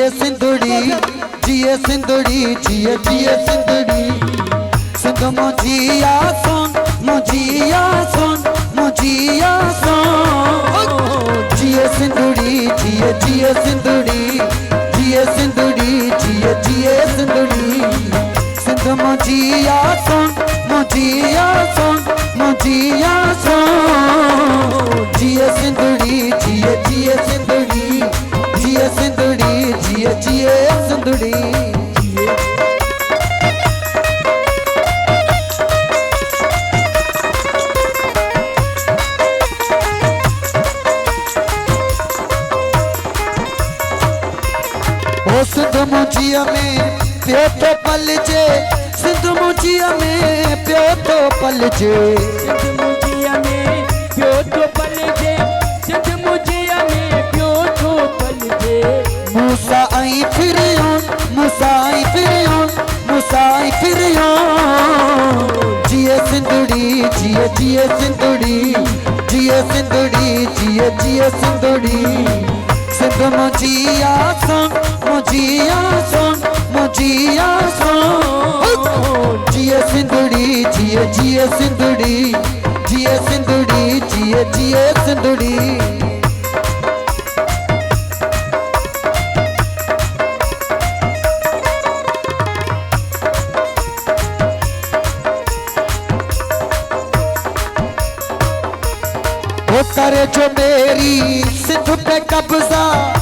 जिए सिंधुड़ी जिए सिंधुड़ी जिए जिए सिंधुड़ी सिंध मुझिया सोन मुझिया सोन मुझिया सोन जिए सिंधुड़ी जिए जिए सिंधुड़ी जिए सिंधुड़ी जिए जिए सिंधुड़ी सिंध मुझिया सोन मुझिया सोन मुझिया सोन जिए सिंधुड़ी जिए जिए सिंधुड़ी जिए सिंधुड़ी जिए जिए सिंधुड़ी ओ सिंध मुझिया में पियो तो पलजे सिंध मुझिया में पियो तो पलजे सिंध मुझिया में पियो तो पलजे सिंध मुझिया में पियो तो पलजे मूसा आई फिरियोन मूसा आई फिरियोन मूसा आई फिरियोन जिए सिंधुड़ी जिए जिए सिंधुड़ी जिए सिंधुड़ी जिए जिए सिंधुड़ी सिंध मुझिया सोन मुझिया सोन मुझिया सोन जिए सिंधुड़ी जिए जिए सिंधुड़ी जिए सिंधुड़ी जिए जिए सिंधुड़ी वो करे जो मेरी सिंध पे कब्जा